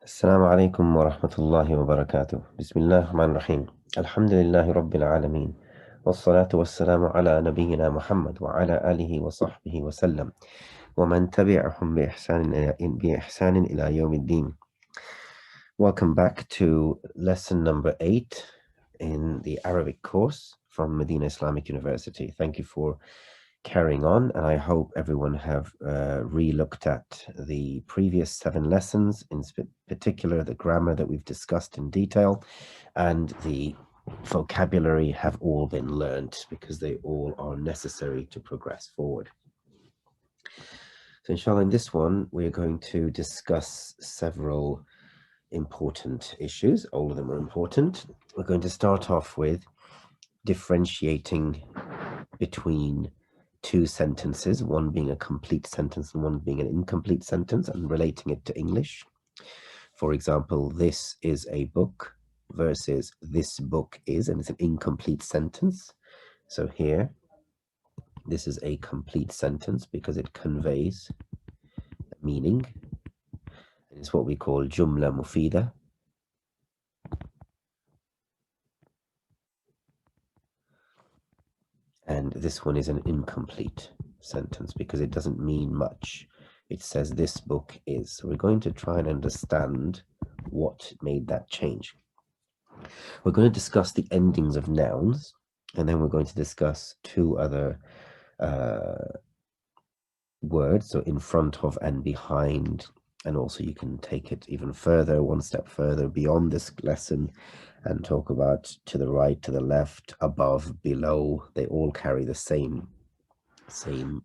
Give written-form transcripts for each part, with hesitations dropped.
السلام عليكم ورحمة الله وبركاته. بسم الله الرحمن الرحيم. الحمد لله رب العالمين، والصلاة والسلام على نبينا محمد وعلى آله وصحبه وسلم ومن تبعهم بإحسان إلى يوم الدين. Welcome back to lesson number 8 in the Arabic course from Madina Islamic University. Thank you for carrying on, and I hope everyone have re-looked at the previous 7 lessons, in particular the grammar that we've discussed in detail, and the vocabulary have all been learnt because they all are necessary to progress forward. So inshallah, in this one we're going to discuss several important issues. All of them are important. We're going to start off with differentiating between two sentences, one being a complete sentence and one being an incomplete sentence, and relating it to English. For example, this is a book versus this book is, and it's an incomplete sentence. So here, this is a complete sentence because it conveys meaning. It's what we call jumla mufida. And this one is an incomplete sentence because it doesn't mean much. It says this book is. So we're going to try and understand what made that change. We're going to discuss the endings of nouns, and then we're going to discuss two other words, so in front of and behind, and also you can take it even further, one step further beyond this lesson, and talk about to the right, to the left, above, below. They all carry the same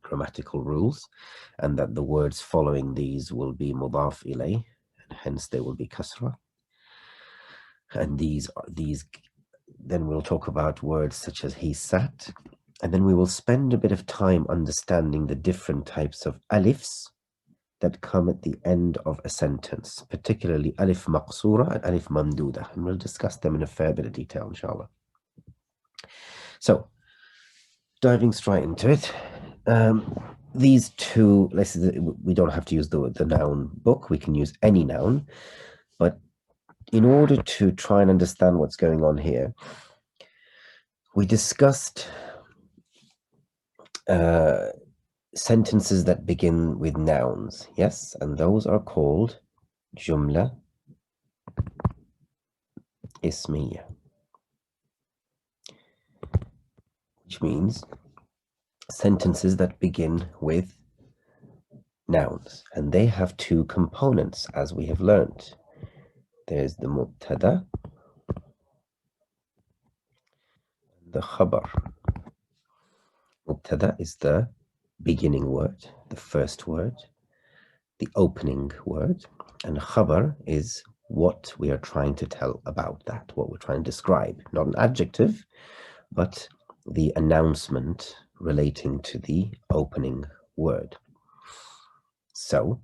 grammatical rules, and that the words following these will be mudaf ilay, and hence they will be kasra. And these then we'll talk about words such as he sat, and then we will spend a bit of time understanding the different types of alifs that come at the end of a sentence, particularly alif maqsura and alif mamduda, and we'll discuss them in a fair bit of detail, inshallah. So, diving straight into it, these two, we don't have to use the noun book, we can use any noun, but in order to try and understand what's going on here, we discussed sentences that begin with nouns, yes, and those are called jumla ismiya, which means sentences that begin with nouns, and they have two components, as we have learned. There's the mubtada, the khabar. Mubtada is the beginning word, the first word, the opening word, and khabar is what we are trying to tell about that, what we're trying to describe, not an adjective, but the announcement relating to the opening word. So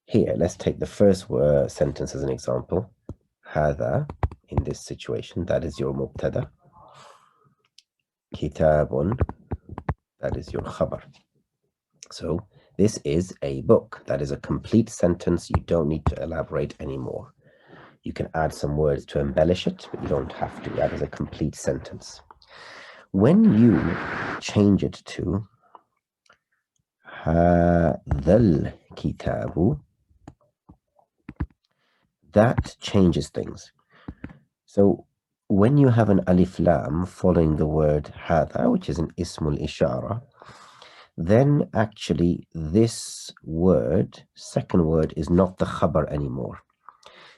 here, let's take the first sentence as an example. Hada, in this situation, that is your mubtada. Kitabun, that is your khabar. So this is a book. That is a complete sentence. You don't need to elaborate anymore. You can add some words to embellish it, but you don't have to. That is a complete sentence. When you change it to hadhal kitabu, that changes things. So when you have an alif lam following the word hadha, which is an ismul ishara, then actually this word, second word, is not the khabar anymore.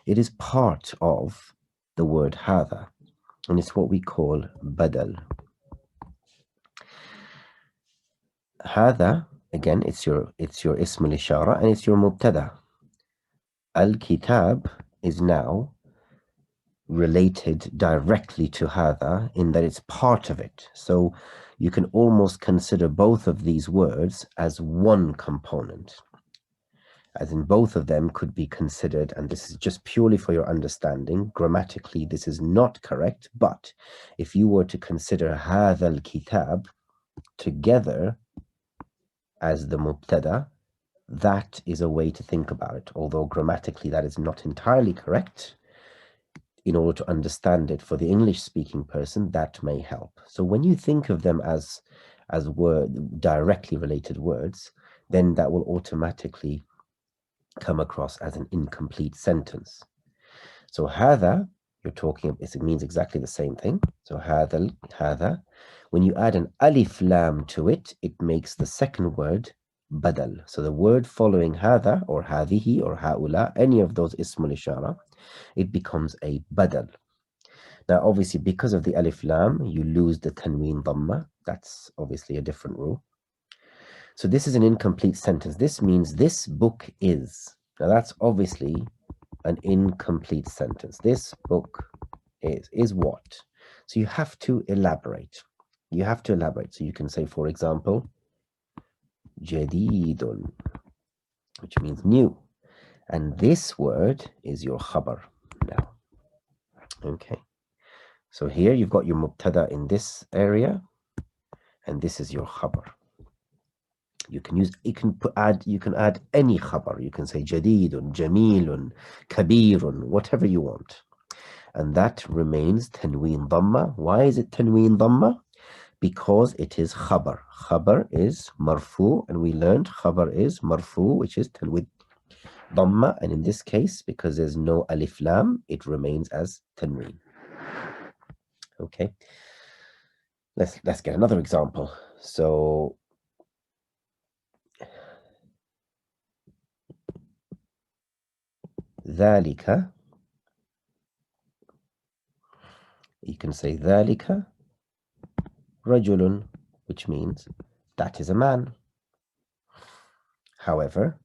It is part of the word hadha, and it's what we call badal. Hadha, again, it's your ismul ishara and it's your mubtada. Al-kitab is now related directly to hadha in that it's part of it. So you can almost consider both of these words as one component, as in both of them could be considered, and this is just purely for your understanding. Grammatically, this is not correct, but if you were to consider hadha al-kitab together as the mubtada that is a way to think about it, although grammatically that is not entirely correct. In order to understand it for the English-speaking person, that may help. So when you think of them as directly related words, then that will automatically come across as an incomplete sentence. So هذا, you're talking, it means exactly the same thing. So هذا, when you add an alif lam to it, it makes the second word badal. So the word following هذا or هذه or هؤلاء, any of those ismul ishara, it becomes a badal. Now, obviously, because of the alif lam, you lose the tanween dhamma. That's obviously a different rule. So this is an incomplete sentence. This means this book is. Now, that's obviously an incomplete sentence. This book is what? So you have to elaborate. You have to elaborate. So you can say, for example, jadidun, which means new. And this word is your khabar now. Okay. So here you've got your mubtada in this area, and this is your khabar. You can add any khabar. You can say jadidun, jamilun, kabirun, whatever you want. And that remains tanween dhamma. Why is it tanween dhamma? Because it is khabar. Khabar is marfu, and we learned khabar is marfu, which is tanween dhamma. And in this case, because there's no alif lam, it remains as tanween. Okay. Let's get another example. So ذلك, you can say ذلك رجل, which means that is a man. However,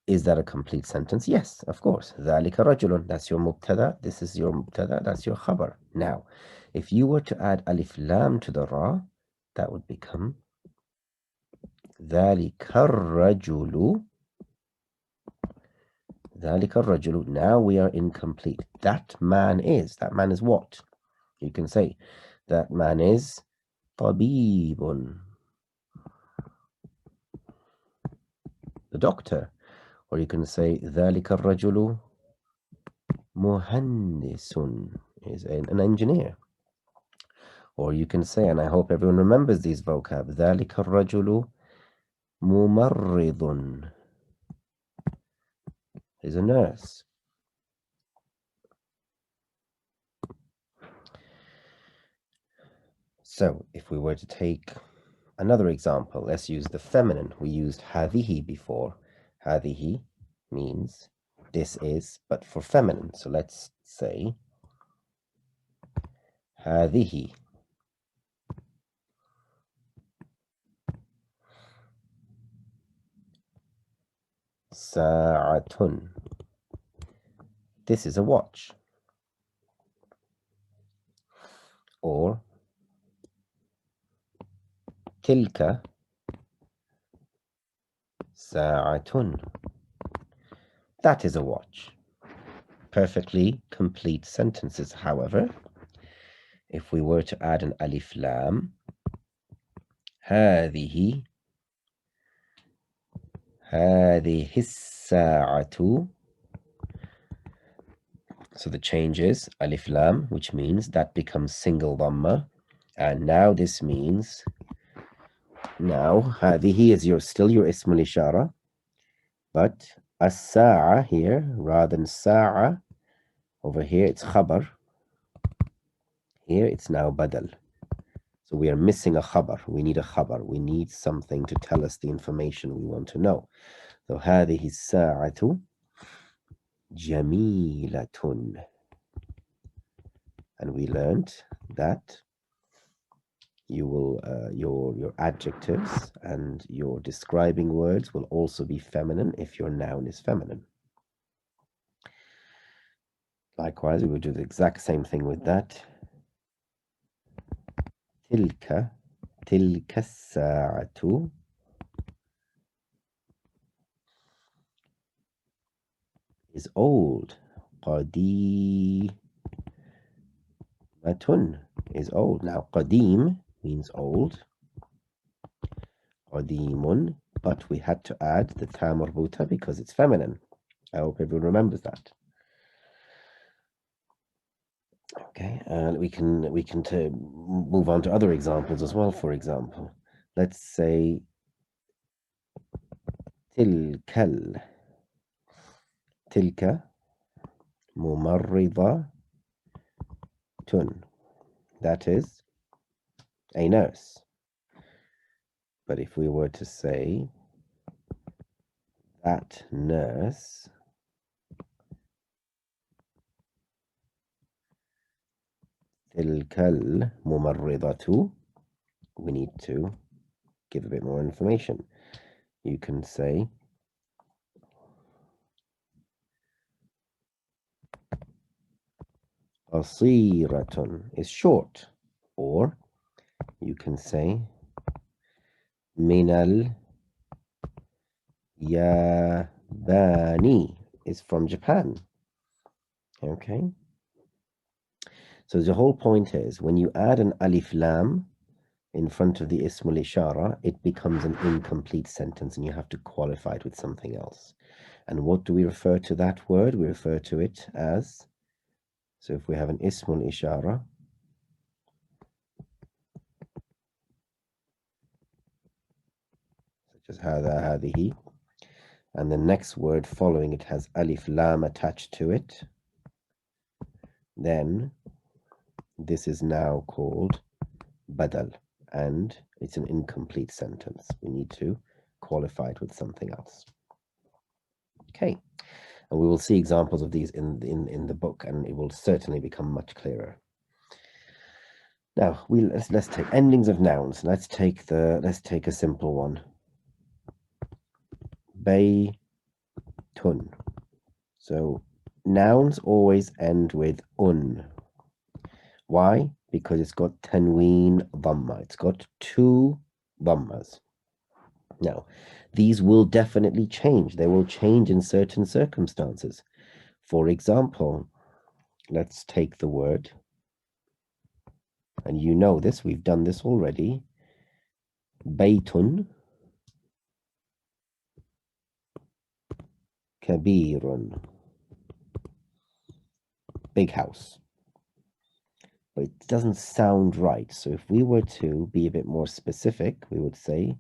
is that a complete sentence? Yes, of course. ذلك رجل, that's your mubtada, this is your mubtada, that's your khabar. Now, if you were to add alif lam to the ra, that would become ذلك الرجل. ذلك الرجل. Now we are incomplete. That man is what? You can say that man is طبيب, the doctor. Or you can say ذلك الرجل مهندس, is an engineer. Or you can say, and I hope everyone remembers these vocab, ذلك الرجل ممرض, is a nurse. So if we were to take another example, let's use the feminine. We used هذه before. هذه means this is, but for feminine. So let's say هذه. ساعة. This is a watch. Or تلك ساعة. That is a watch. Perfectly complete sentences. However, if we were to add an alif lam, هذه الساعة. So the change is alif lam, which means that becomes single dhamma. And now this means, now هذه is still your ism al-ishara, but as-sa'a here, rather than sa'a, over here it's khabar. Here it's now badal. So we are missing a khabar. We need a khabar. We need something to tell us the information we want to know. So هذه الساعة جميلة. And we learned that you will your adjectives and your describing words will also be feminine if your noun is feminine. Likewise, we will do the exact same thing with that. تلك الساعة is old. قديمة is old. Now, قديم means old. قديم but we had to add the ta marbuta because it's feminine. I hope everyone remembers that. Okay, and we can move on to other examples as well. For example, let's say tilka mumarridatun. That is a nurse. But if we were to say that nurse tilkal mumarridatu, we need to give a bit more information. You can say qasiratun is short, or you can say minal Yabani is from Japan. Okay. So the whole point is when you add an alif lam in front of the ismul ishara, it becomes an incomplete sentence and you have to qualify it with something else. And what do we refer to that word? We refer to it as, so if we have an ismul ishara, such as hada, hadihi, and the next word following it has alif lam attached to it, then this is now called badal, and it's an incomplete sentence. We need to qualify it with something else. Okay, and we will see examples of these in the book, and it will certainly become much clearer. Now let's take endings of nouns. Let's take a simple one. Baytun. So nouns always end with un. Why? Because it's got tanween dhamma. It's got two dhammas. Now, these will definitely change. They will change in certain circumstances. For example, let's take the word, and you know this, we've done this already. Baytun kabirun. Big house. But it doesn't sound right. So if we were to be a bit more specific, we would say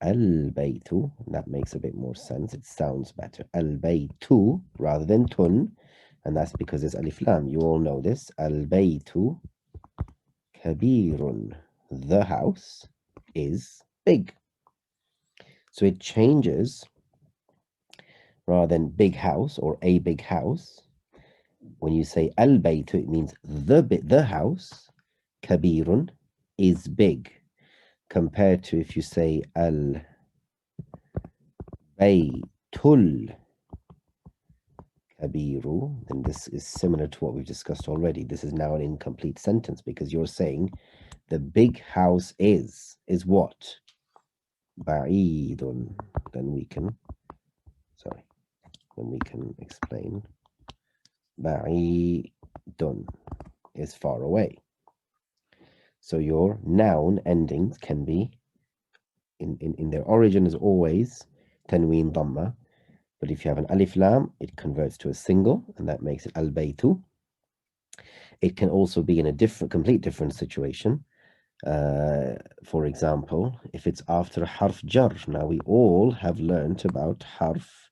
al-baytu. That makes a bit more sense. It sounds better. Al-baytu rather than tun. And that's because there's alif lam. You all know this. Al-baytu kabirun. The house is big. So it changes rather than big house or a big house. When you say al-baytu, it means the house, kabirun, is big. Compared to if you say al-baytul kabiru, then this is similar to what we've discussed already. This is now an incomplete sentence because you're saying the big house is what? Ba'idun. Then we can explain. Ba'idun is far away. So your noun endings can be, in their origin is always tanween dhamma, but if you have an alif lam, it converts to a single, and that makes it al-baytu. It can also be in a complete different situation. For example, if it's after a harf jar. Now we all have learnt about harf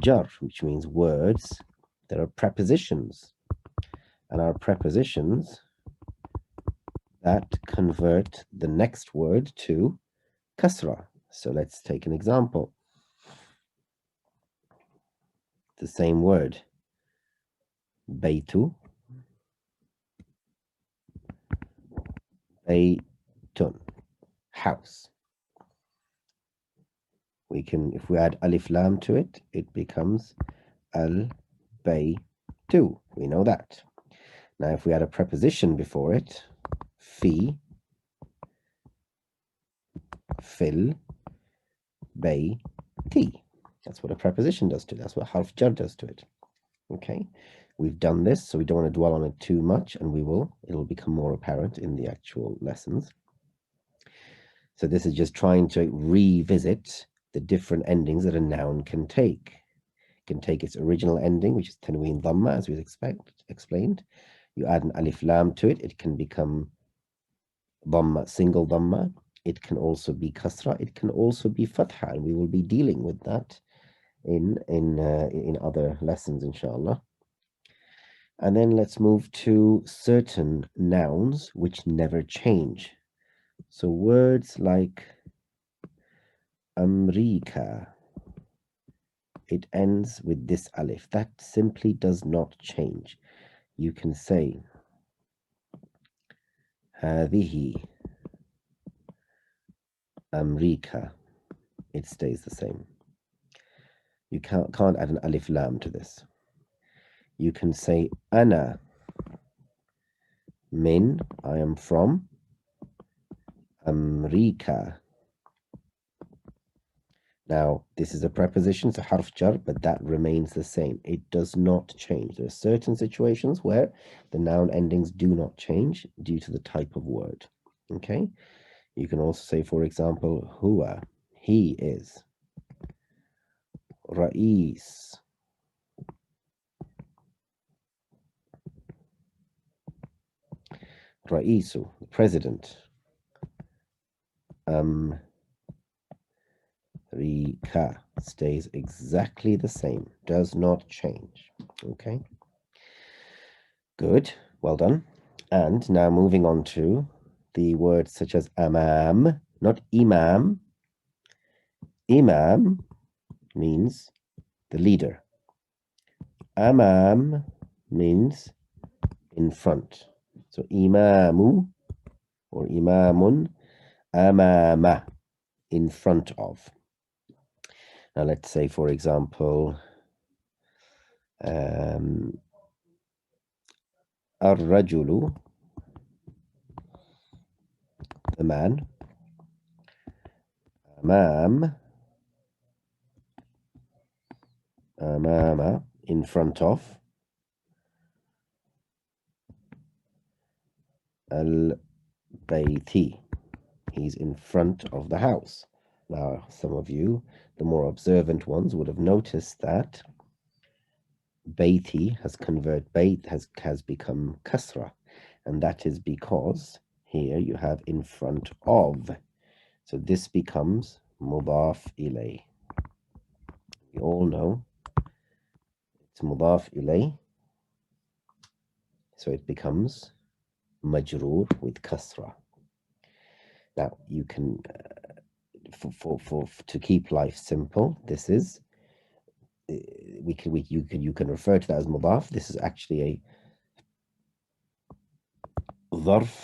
jar, which means words that are prepositions, and our prepositions that convert the next word to kasra. So let's take an example. The same word, baytu, baytun, house. We can, if we add alif lam to it, it becomes al baytu. We know that. Now, if we add a preposition before it, fi, fil, bayti. That's what a preposition does to it. That's what harf jar does to it. Okay, we've done this, so we don't want to dwell on it too much, and it'll become more apparent in the actual lessons. So this is just trying to revisit the different endings that a noun can take. It can take its original ending, which is tanween dhamma, as we explained. You add an alif lam to it, it can become dhamma, single dhamma. It can also be kasra. It can also be fatha, and we will be dealing with that in other lessons, inshallah. And then let's move to certain nouns which never change. So words like Amrika, it ends with this alif. That simply does not change. You can say هذه Amrika. It stays the same. You can't add an alif lam to this. You can say Ana min, I am from Amrika. Now, this is a preposition, it's a harf jar, but that remains the same. It does not change. There are certain situations where the noun endings do not change due to the type of word. Okay? You can also say, for example, huwa, he is. Ra'is, Ra'isu, president. Rika stays exactly the same, does not change. Okay, good, well done. And now moving on to the words such as amam, not imam. Imam means the leader. Amam means in front. So imamu or imamun, amama, in front of. Now let's say, for example, الرجل, the man, أمام, أمام, in front of, البيت, he's in front of the house. Now, some of you, the more observant ones, would have noticed that Baiti has has become kasra, and that is because here you have in front of. So this becomes mudaf ilay. We all know it's mudaf ilay, so it becomes majroor with kasra. Now you can, to keep life simple, this is you can refer to that as mudaf. This is actually a dharf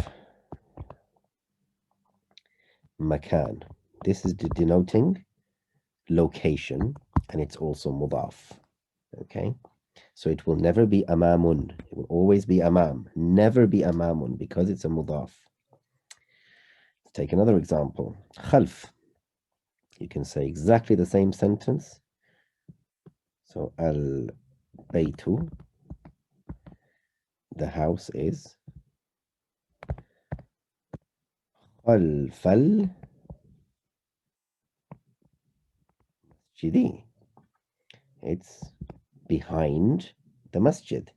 makan. This is denoting location, and it's also mudaf. Okay, so it will never be amamun. It will always be amam, never be amamun, because it's a mudaf. Let's take another example. Khalf. You can say exactly the same sentence. So al baytu, the house is khalf al masjidi. It's behind the masjid.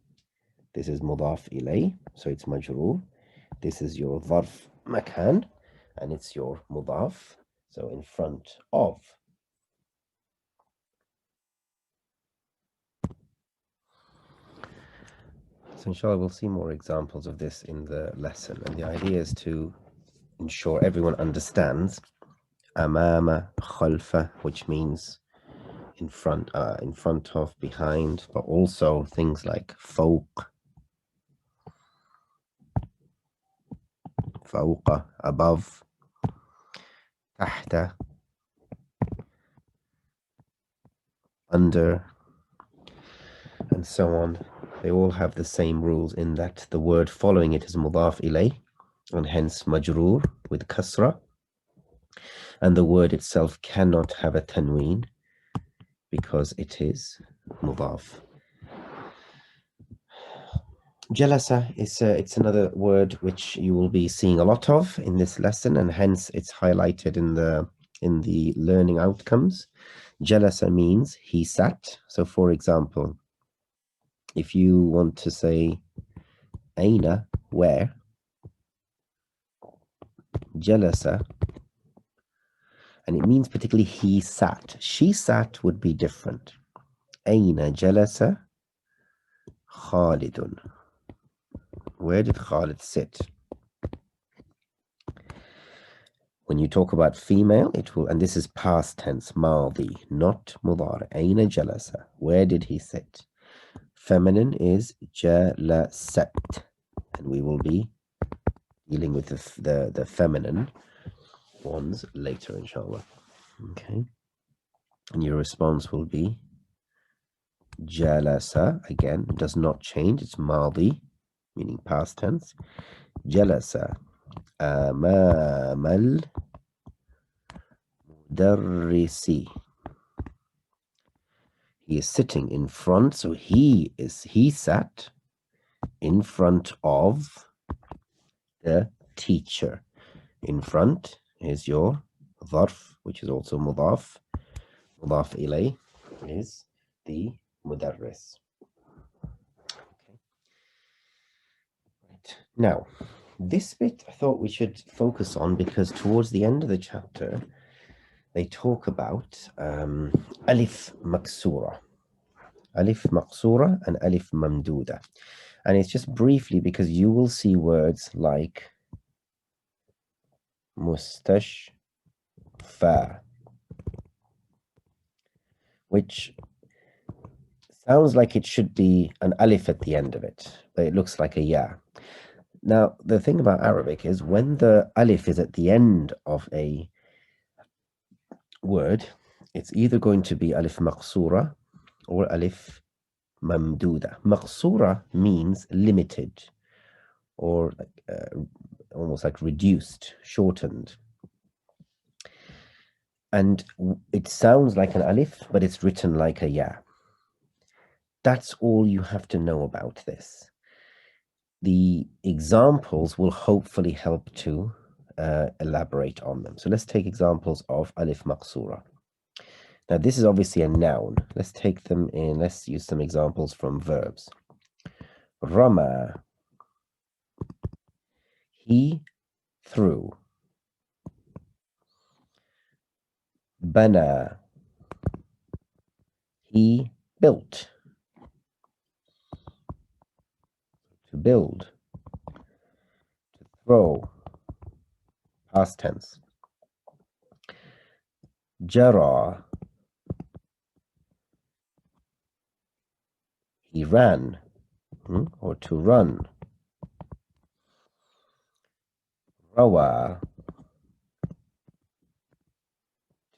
This is mudaf ilay, so it's majroor. This is your dharf makan, and it's your mudaf, so in front of. So inshallah we'll see more examples of this in the lesson, and the idea is to ensure everyone understands amama, khalfa, which means in front of, behind, but also things like fawq, fawqa, above, tahta, under, and so on. They all have the same rules in that the word following it is mudaf ilay, and hence majroor with kasra, and the word itself cannot have a tanween because it is mudaf. Jalasa is it's another word which you will be seeing a lot of in this lesson, and hence it's highlighted in the learning outcomes. Jalasa means he sat. So, for example, if you want to say Aina, where, Jalasa, and it means particularly he sat. She sat would be different. Aina Jalasa Khalidun. Where did Khalid sit? When you talk about female, it will, and this is past tense, Madi, not mudar. Aina Jalasa. Where did he sit? Feminine is Jalasat. And we will be dealing with the feminine ones later, inshallah. Okay. And your response will be Jalasa. Again, does not change. It's Madi, meaning past tense. Jalasa أمام المدرس. He is sitting in front, so he sat in front of the teacher. In front is your ظرف, which is also مضاف. مضاف إليه is the مدرس. Okay. Right. Now, this bit I thought we should focus on because towards the end of the chapter, they talk about alif maksura. Alif maqsura and alif mamduda. And it's just briefly because you will see words like mustashfa, which sounds like it should be an alif at the end of it, but it looks like a ya. Now, the thing about Arabic is when the alif is at the end of a word, it's either going to be alif maqsura or alif mamduda. Maqsura means limited or almost like reduced, shortened. And it sounds like an alif, but it's written like a ya. That's all you have to know about this. The examples will hopefully help to elaborate on them. So let's take examples of alif maqsura. Now, this is obviously a noun. Let's take them in. Let's use some examples from verbs. Rama. He threw. Bana. He built. To build. To throw. Past tense. Jara. He ran. Or to run. Rawa.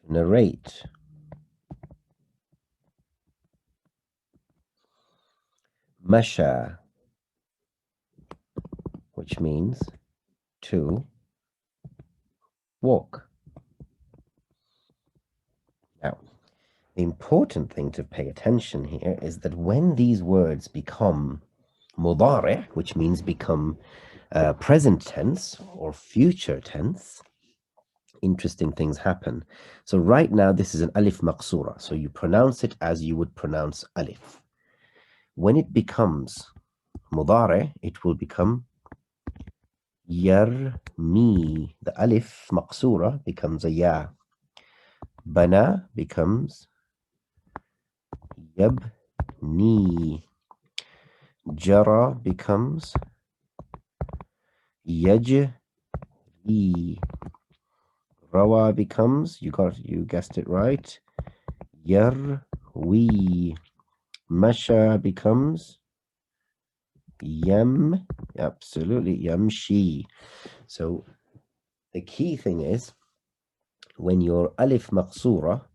To narrate. Masha, which means to walk. Now, the important thing to pay attention here is that when these words become mudari', which means become present tense or future tense, interesting things happen. So right now, this is an alif maqsura. So you pronounce it as you would pronounce alif. When it becomes mudari', it will become yarmi. The alif maqsura becomes a ya. Bana becomes yabni. Jara becomes yajri. Rawa becomes, you guessed it right, yarwi. Masha becomes yam, absolutely, yamshi. So the key thing is when your alif maqsura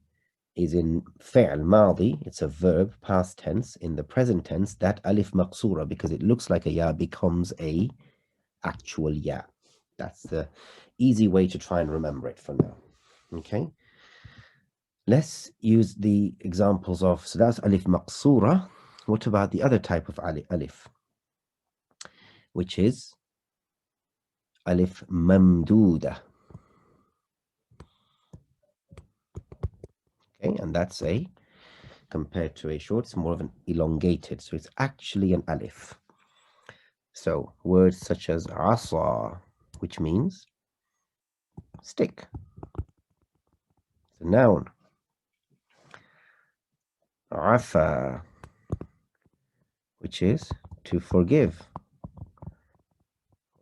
is in fi'l madi, it's a verb, past tense. In the present tense, that alif maqsura, because it looks like a ya, becomes a actual ya. That's the easy way to try and remember it for now. Okay. Let's use the examples of, so that's alif maqsura. What about the other type of alif? which is alif mamduda. Okay, and that's a, compared to a short, it's more of an elongated, so it's actually an alif. So words such as asa, which means stick, it's a noun. Afa, which is to forgive.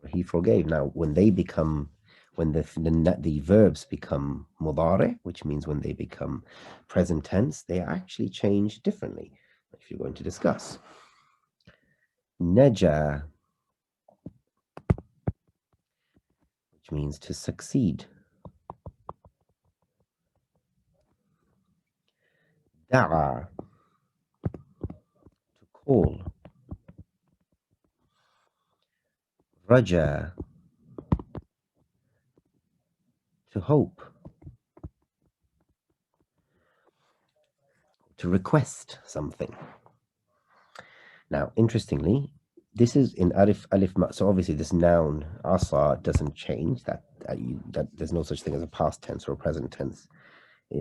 He forgave. Now, when they become, when the verbs become mudari, which means when they become present tense, they actually change differently, if you're going to discuss. Naja, which means to succeed. Da'a, to call. Raja, to hope. To request something. Now, interestingly, this is in alif ma. So obviously, this noun asa doesn't change. That there's no such thing as a past tense or a present tense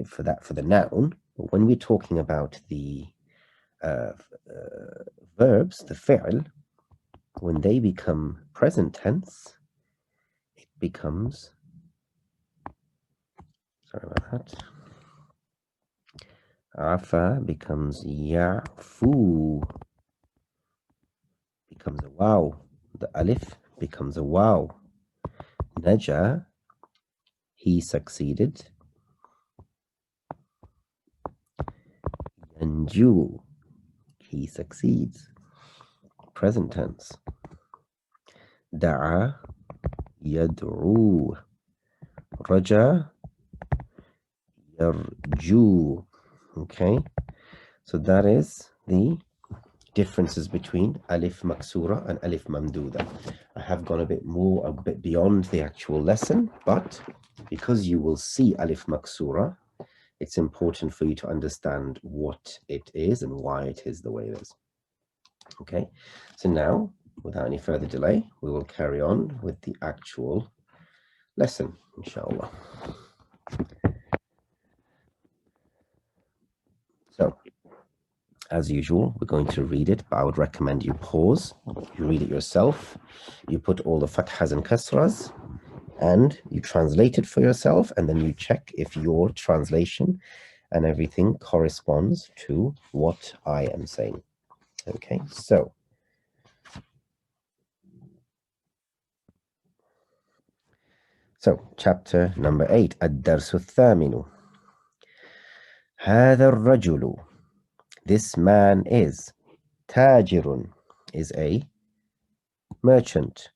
for the noun. But when we're talking about the verbs, the fi'l, when they become present tense, it becomes. Sorry about that. Afa becomes ya'fu. Becomes a wow. The alif becomes a wow. Naja, he succeeded. Yanju, he succeeds. Present tense. Da'a, yad'u. Raja, yarju. Okay, so that is the differences between alif maksura and alif mamduda. I have gone a bit beyond the actual lesson, but because you will see alif maksura, it's important for you to understand what it is and why it is the way it is. Okay, so now, without any further delay, we will carry on with the actual lesson, inshallah. So, as usual, we're going to read it, but I would recommend you pause, you read it yourself, you put all the fathas and kasras, and you translate it for yourself, and then you check if your translation and everything corresponds to what I am saying. Okay, so chapter number 8, الدرس الثامن. هذا الرجل, this man is, تاجر, is a merchant.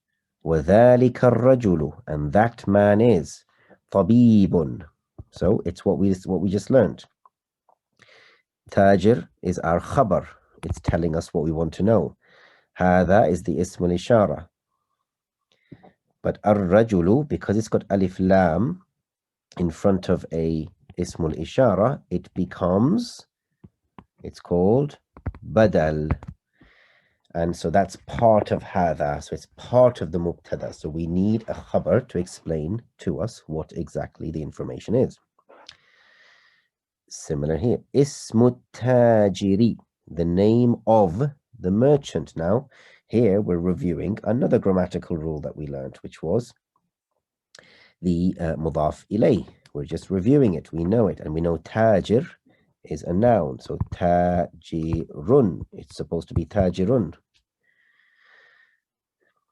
وذلك الرجل, and that man is, طبيب. So it's what we just learned. Tajir is our khabar. It's telling us what we want to know. هذا is the ism al-ishara. But ar-rajulu, because it's got alif lam in front of a ism al-ishara, it becomes, it's called badal. And so that's part of هذا. So it's part of the mubtada. So we need a khabar to explain to us what exactly the information is. Similar here. Ismu tajiri, the name of the merchant. Now, here we're reviewing another grammatical rule that we learned, which was the mudaf ilay. We're just reviewing it. We know it, and we know tajir is a noun. So tajirun, it's supposed to be tajirun.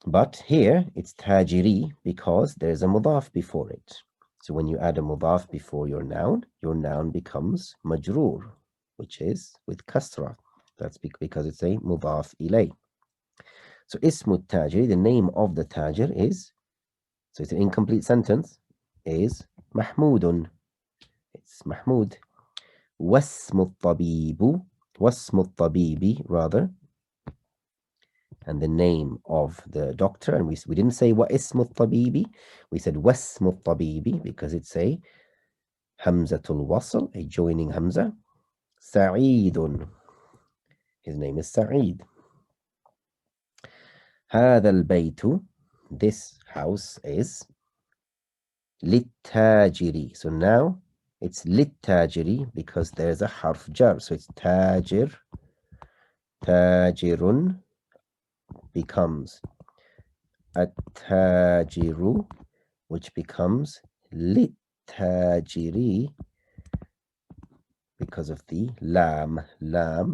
But here it's tajiri because there's a mudaf before it. So when you add a mudaf before your noun becomes majroor, which is with kasra. That's because it's a mudaf ilay. So ismu tajiri, the name of the tajir is, so it's an incomplete sentence, is mahmudun. It's mahmud. Wasmu tabibu, tabibi rather, and the name of the doctor, and we didn't say what ismu tabibi, we said wasmu tabibi because it's a hamzatul wasl, a joining hamza. Sa'idun, his name is Sa'id. هذا البيت, this house is للتاجر. So now it's للتاجر because there's a حرف jar. So it's تاجر. تاجر becomes التاجر, which becomes للتاجر because of the lam.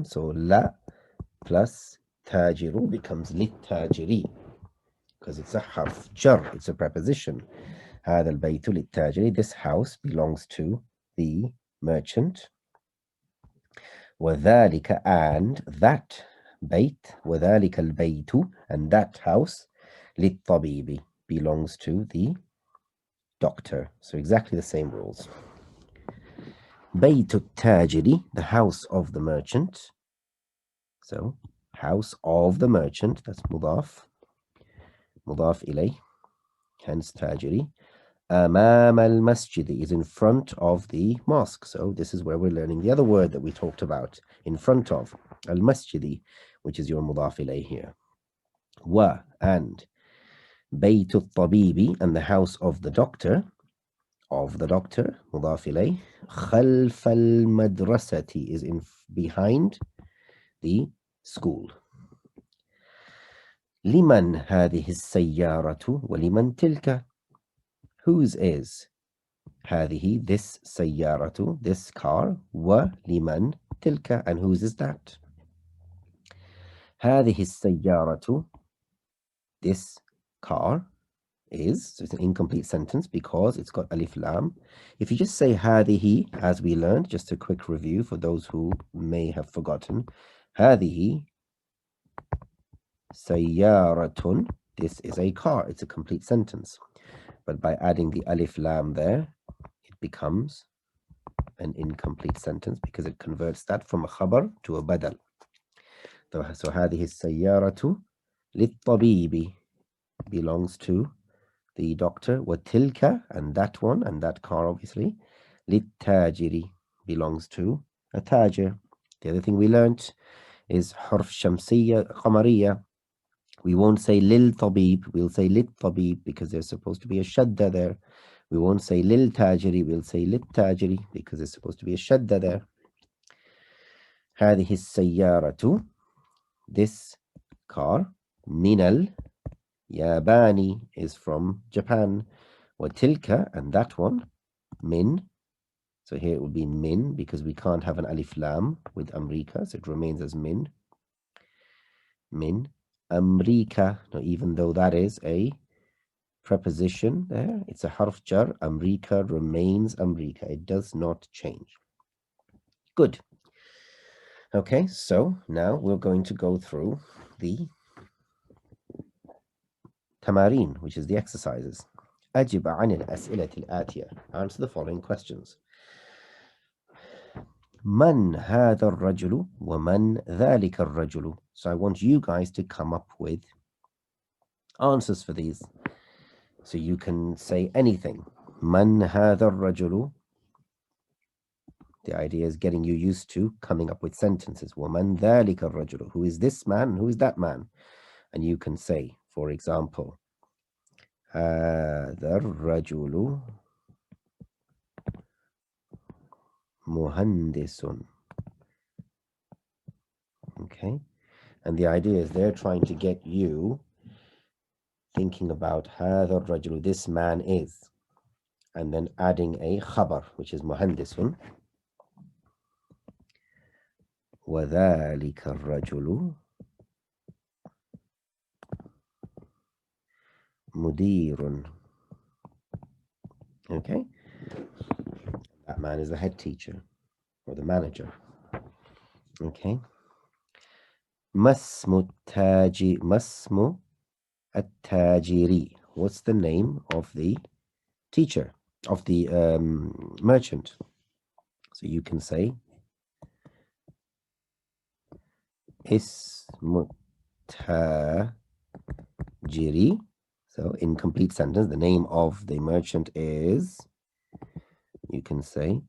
So la plus tajiru becomes للتاجر because it's a harf jar, it's a preposition. هذا البيت للتاجر, this house belongs to the merchant. وذلك, and that بيت, وذلك البيت, and that house للطبيب belongs to the doctor. So exactly the same rules. بيت التاجر, the house of the merchant. So house of the merchant, that's مضاف إليه, hence تاجري. أمام المسجد is in front of the mosque. So this is where we're learning the other word that we talked about, in front of, المسجد, which is your مضاف إليه here. and بيت الطبيب, and the house of the doctor, مضاف إليه. خلف المدرسة is behind the school. لمن هذه السيارة ولمن تلك? Whose is هذه, this سيارة, this car, ولمن تلك, and whose is that? هذه السيارة, this car is, so it's an incomplete sentence because it's got alif lam. If you just say هذه, as we learned, just a quick review for those who may have forgotten, هذه سيارة, this is a car, it's a complete sentence. But by adding the alif lam there, it becomes an incomplete sentence because it converts that from a khabar to a badal. So هذه السيارة للطبيب belongs to the doctor. وتلك, and that one, and that car obviously, للتاجر belongs to a tajir. The other thing we learnt is حرف شمسية قمرية. We won't say للطبيب, we'll say للطبيب because there's supposed to be a shadda there. We won't say للتاجر, we'll say للتاجر because there's supposed to be a shadda there. هذه السيارة, this car, من اليابان is from Japan. وتلك, and that one, min. So here it would be min because we can't have an alif lam with Amrika, so it remains as min. Min Amrika. Now, even though that is a preposition there, it's a harf jar. Amrika remains Amrika. It does not change. Good. Okay, so now we're going to go through the tamarin, which is the exercises. أجب عن الأسئلة الآتية. Answer the following questions. من هذا الرجل ومن ذلك الرجل? So I want you guys to come up with answers for these. So you can say anything. من هذا الرجل. The idea is getting you used to coming up with sentences. ومن ذلك الرجل. Who is this man? Who is that man? And you can say, for example, هذا الرجل مهندس. Okay, and the idea is they're trying to get you thinking about هذا الرجل, this man is, and then adding a khabar, which is مهندس. وذلك الرجل مدير. Okay, that man is the head teacher or the manager. Okay, ما اسم التاجر. What's the name of the teacher, of the merchant? So you can say اسم التاجر. So in complete sentence, the name of the merchant is, you can say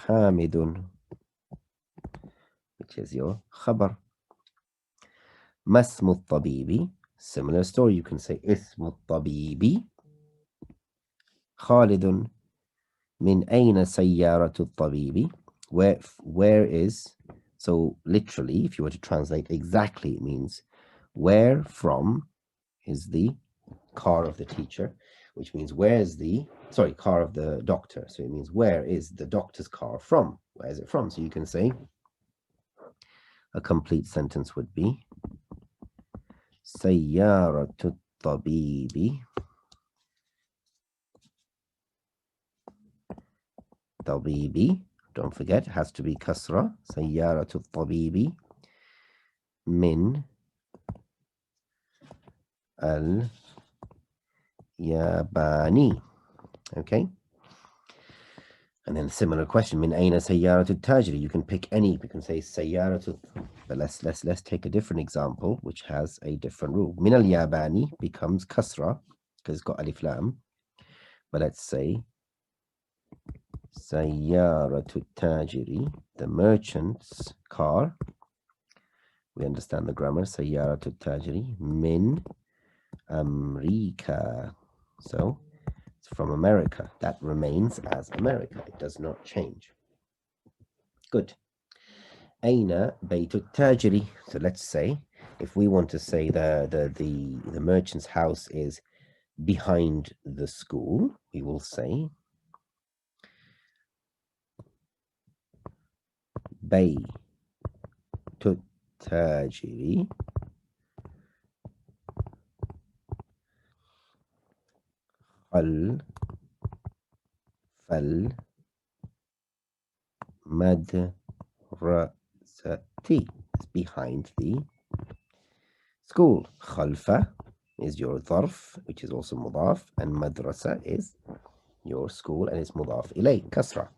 حامد, which is your khabar. ما اسم الطبيب. Similar story, you can say اسم الطبيب خالد. من أين سيارة الطبيب? Where is, so literally, if you were to translate exactly, it means where from is the car of the teacher, which means where is the, sorry, car of the doctor. So it means where is the doctor's car from? Where is it from? So you can say a complete sentence would be سيارة الطبيب طبيبي, don't forget, it has to be كسرة. سيارة الطبيب من الياباني. Okay. And then a similar question, من أين سيارة التاجر? You can pick any, you can say سيارة, but let's take a different example which has a different rule. من الياباني becomes كسرة because it's got alif lam. But let's say سيارة التاجر, the merchant's car. We understand the grammar. سيارة التاجر من أمريكا. So it's from America. That remains as America. It does not change. Good. أين بيت التاجر? So let's say if we want to say the merchant's house is behind the school, we will say بيت التاجر خلف المدرسة. It's behind the school. خلف is your ظرف, which is also مضاف, and madrasa is your school, and it's مضاف إليه, كسرة.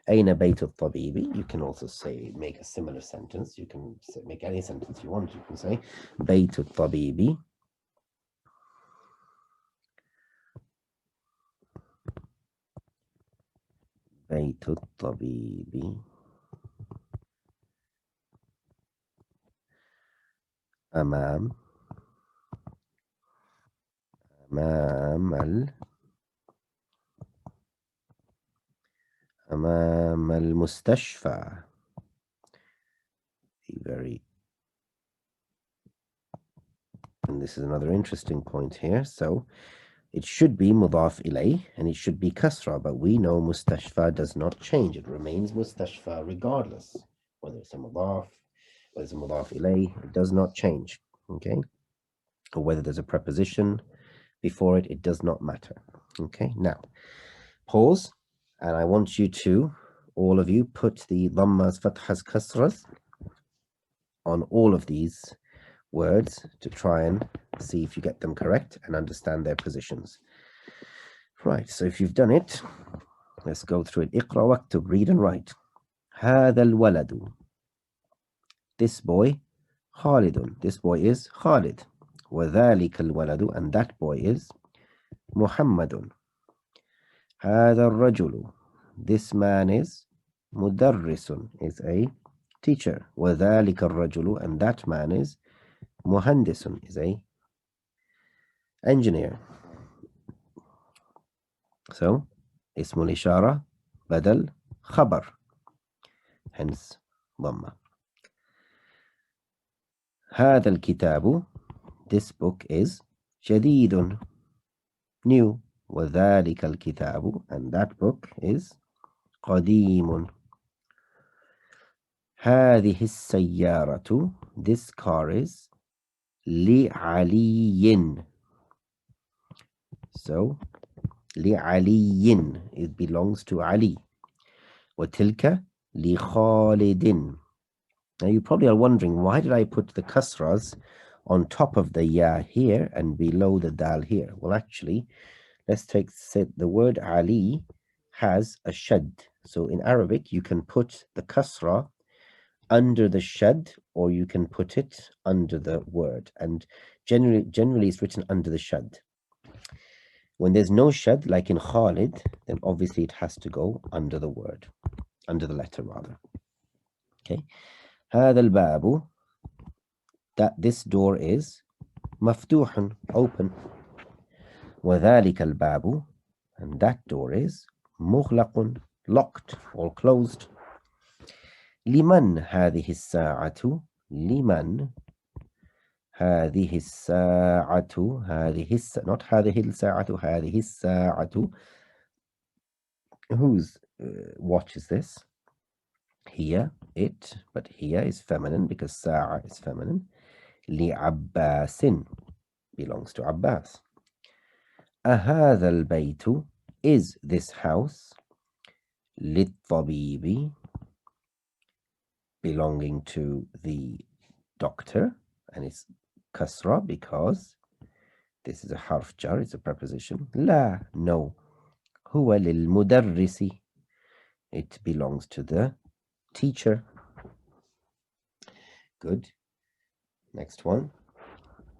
أين بيت الطبيب? You can also say, make a similar sentence. You can say, make any sentence you want. You can say بيت الطبيب بيت الطبيب أمام المستشفى. Very, and this is another interesting point here. So it should be مضاف إليه and it should be kasra, but we know mustashfa does not change. It remains mustashfa regardless, whether it's a mudaf, whether it's a mudaf إليه, it does not change. Okay, or whether there's a preposition before it, it does not matter. Okay, now pause, and I want you to, all of you, put the dhammas, fathas, kasras on all of these words to try and see if you get them correct and understand their positions. Right, so if you've done it, let's go through it. اقرأ واكتب, read and write. هذا الولد, this boy. خالد, this boy is Khalid. وذلك الولد, and that boy is محمد. هذا الرجل, this man is مدرس, is a teacher. وذلك الرجل, and that man is مهندس, is a engineer. So اسم الإشارة بدل خبر, hence ضمة. هذا الكتاب, this book is جديد, new. وذلك الكتاب, and that book is قديم. هذه السيارة, this car is لعلي. So لعلي, it belongs to Ali. وتلك لخالد. Now you probably are wondering, why did I put the kasras on top of the ya here and below the dal here? Well, actually, let's take the word Ali has a shad. So in Arabic, you can put the kasra under the shad, or you can put it under the word. And generally it's written under the shad. When there's no shad, like in Khalid, then obviously it has to go under the word, under the letter rather. Okay. هذا الباب, that this door is مفتوح, open. وذلك الباب, and that door is مغلق, locked or closed. لمن هذه الساعة? لمن هذه الساعة? not هذه الساعة, هذه الساعة. Whose watch is this? Here, it, but here is feminine because ساعة is feminine. لعباس, belongs to Abbas. أهذا البيت, is this house? للطبيب, belonging to the doctor, and it's kasra because this is a harf jar, it's a preposition. لا, no. هو للمدرس, it belongs to the teacher. Good. Next one.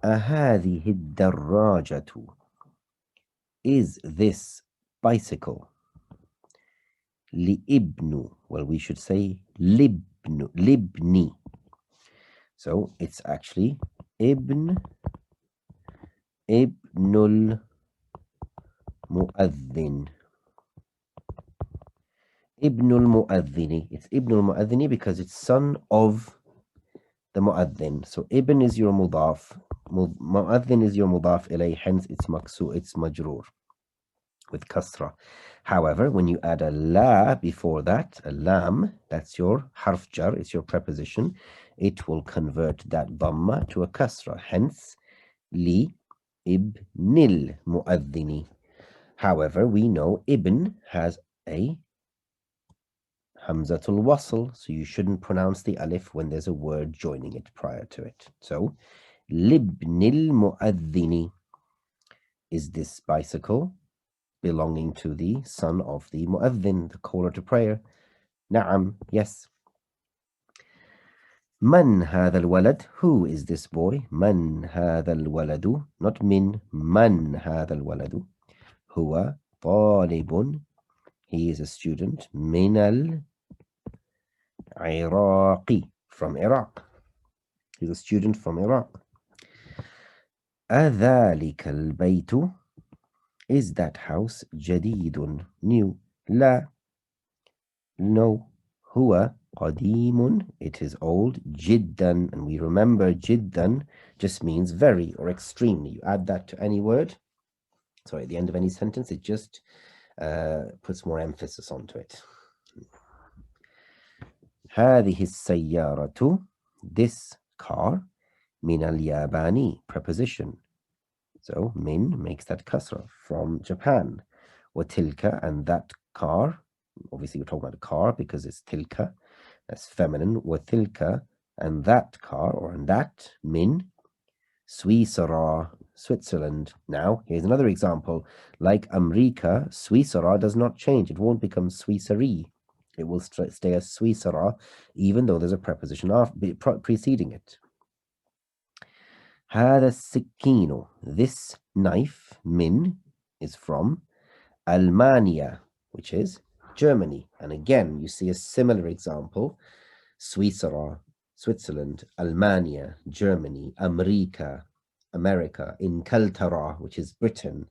أهذه الدراجة, is this bicycle? لابن, well, we should say libni. So it's actually ibnul mu'adhin. Ibnul mu'adhini. It's ibnul mu'adhini because it's son of the mu'adhin. So ibn is your mudaf. Mu'adhin is your mudaf ilay, hence it's maksu, it's majroor with kasra. However, when you add a la before that, a lam, that's your harf jar, it's your preposition, it will convert that dhamma to a kasra, hence li ibnil mu'adhini. However, we know ibn has a hamzatul wasl, so you shouldn't pronounce the alif when there's a word joining it prior to it. So libnil mu'adhini, is this bicycle belonging to the son of the mu'adhin, the caller to prayer? Na'am, yes. Man hadha al-walad, who is this boy? Man hadha al-waladu, not min, man hadha al-waladu. Huwa talibun, he is a student. Min al-Iraqi, from Iraq. He's a student from Iraq. أذلك البيت, is that house جديد, new? لا, no. هو قديم, it is old. جدا, and we remember جدا just means very or extremely. You add that to any word, sorry, at the end of any sentence, it just puts more emphasis onto it. هذه السيارة, this car. من الياباني, preposition. So min makes that kasra, from Japan. وتلك, and that car. Obviously, we're talking about a car because it's tilka, that's feminine. وتلك, and that car, or and that, min Swisara, Switzerland. Now, here's another example. Like Amrika, Swisara does not change. It won't become Swisari. It will stay as Swisara, even though there's a preposition preceding it. هذا السكين, this knife, min, is from Almania, which is Germany. And again, you see a similar example. Swisara, Switzerland. Almania, Germany. America, America. Inkaltara, which is Britain.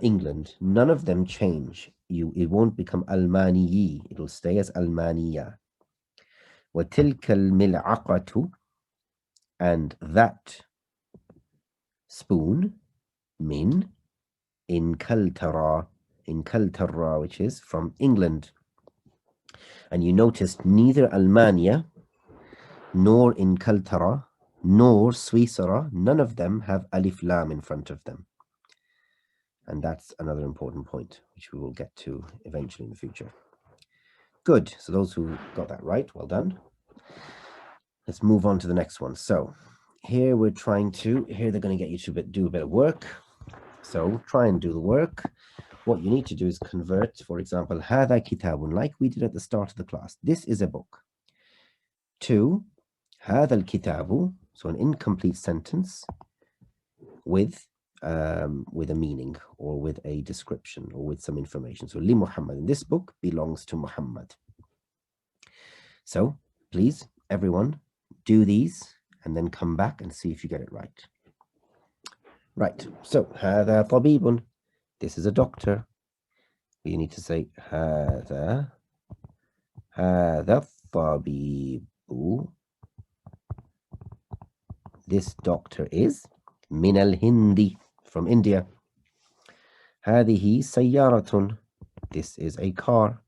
England. None of them change. It won't become Almaniyi. It'll stay as Almania. وتلك الملعقة, and that spoon, min Inkaltara, which is from England. And you noticed neither Almania nor Inkaltara nor Swisara, none of them have alif lam in front of them. And that's another important point, which we will get to eventually in the future. Good. So those who got that right, well done. Let's move on to the next one. So here they're going to get you to do a bit of work. So try and do the work. What you need to do is convert, for example, هذا كتاب, like we did at the start of the class. This is a book. To هذا الكتاب, so an incomplete sentence with a meaning or with a description or with some information. So li Muhammad, this book belongs to Muhammad. So please, everyone, do these and then come back and see if you get it right. Right, so هذا طبيب. This is a doctor. You need to say هذا الطبيب. This doctor is من الهند, from India. هذه سيارة. This is a car.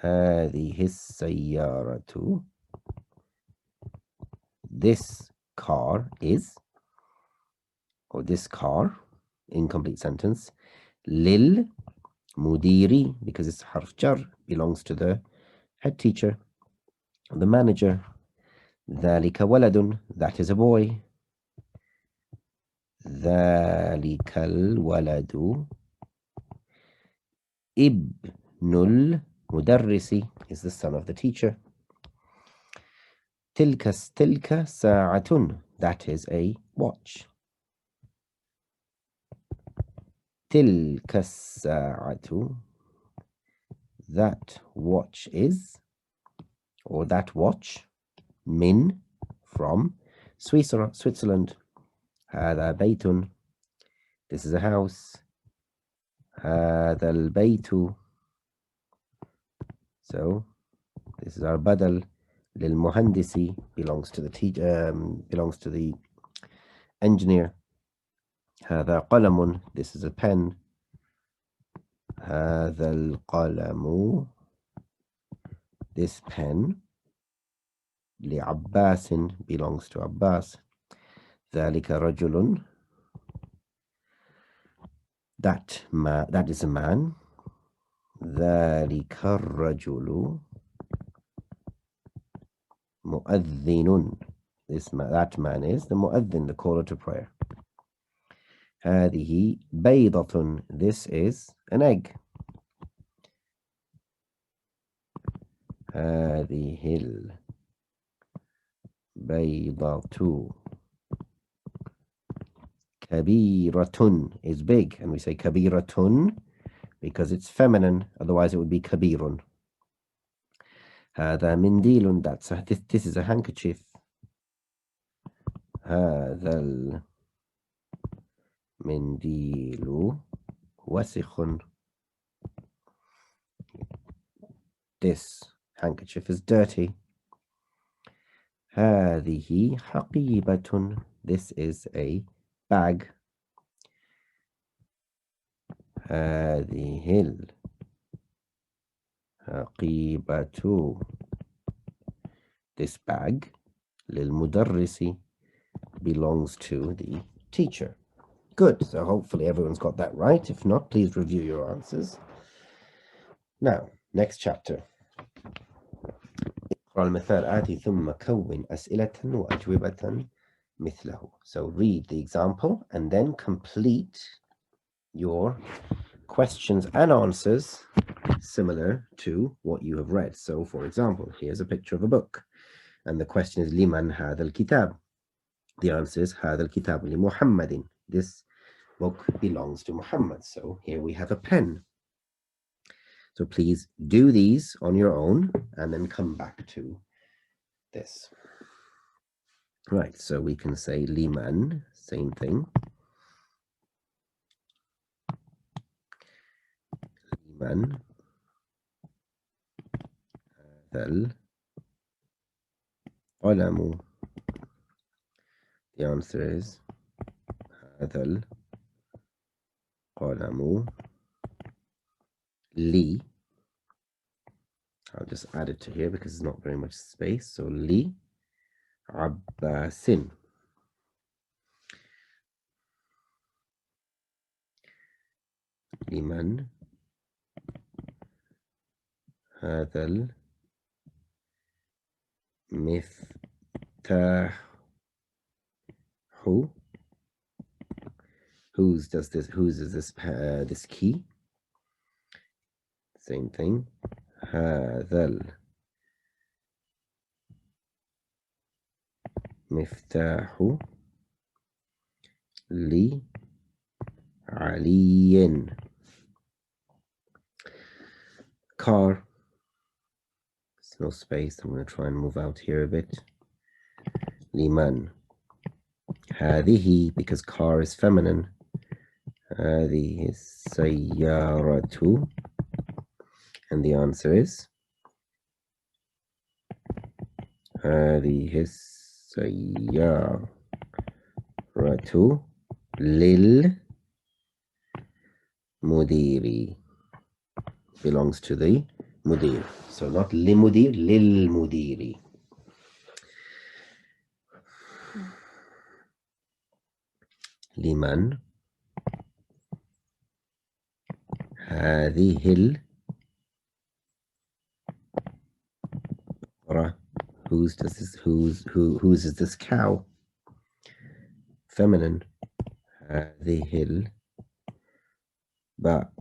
هذه السيارة. This car is, or this car, incomplete sentence. للمدير, because it's حرف جر, belongs to the head teacher, the manager. ذلك ولد, that is a boy. ذلك الولد. ابن المدرس is the son of the teacher. تلك ساعة, that is a watch. تلك الساعة, that watch is, or that watch, من, from Switzerland. هذا بيت, this is a house. هذا البيت, so this is our بدل. للمهندس belongs to the teacher, belongs to the engineer. هذا قلم, this is a pen. هذا القلم, this pen. لعباس belongs to Abbas. ذلك رجل, that is a man. ذلك الرجل مؤذن, that man is the مؤذن, the caller to prayer. هذه بيضة, this is an egg. هذه البيضة كبيرة is big, and we say كبيرة because it's feminine, otherwise it would be كبير. هذا منديل, this is a handkerchief. هذا المنديل وسخ, this handkerchief is dirty. هذه حقيبة, this is a bag. هذه الحقيبة, this bag. للمدرس belongs to the teacher. Good, so hopefully everyone's got that right. If not, please review your answers. Now, next chapter. اقرأ المثال آتي ثم كون أسئلة وأجوبة مثله. So read the example and then complete your questions and answers similar to what you have read. So for example, here's a picture of a book and the question is لمن هذا الكتاب? The answer is هذا الكتاب لمحمد. This book belongs to Muhammad. So here we have a pen. So please do these on your own and then come back to this. Right, so we can say liman, same thing. Liman هذا القلم. The answer is هذا القلم لي. I'll just add it to here because there's not very much space. So لي عباس. لمن هذا المفتاح. Whose is this key? Same thing. هذا المفتاح لعلي. Car. There's no space. I'm going to try and move out here a bit. لمن هذه, because car is feminine. هذه السيارة. And the answer is هذه السيارة للمدير. Belongs to the mudir. So not لمدير, للمدير. لمن هذه البقرة. Whose is this cow? Feminine. هذه البقرة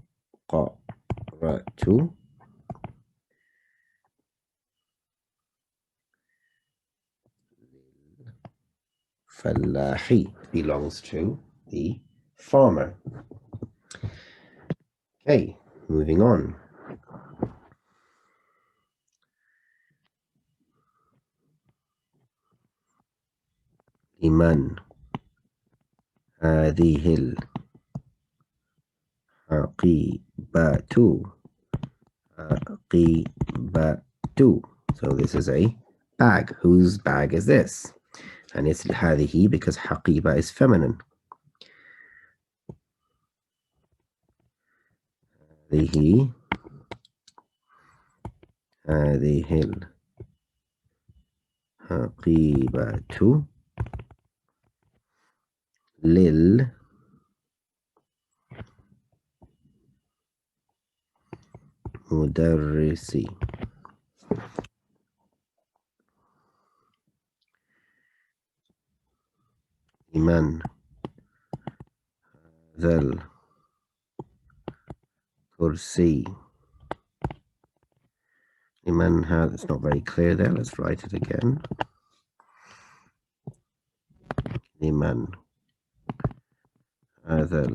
فلاحي, belongs to the farmer. Okay, moving on. لمن هذه الحقيبة. حقيبة. So this is a bag. Whose bag is this? And it's هذه because حقيبة is feminine. هذه الحقيبة للمدرس. لمن هذا الكرسي. لمن هذا. It's not very clear there. Let's write it again. لمن هذا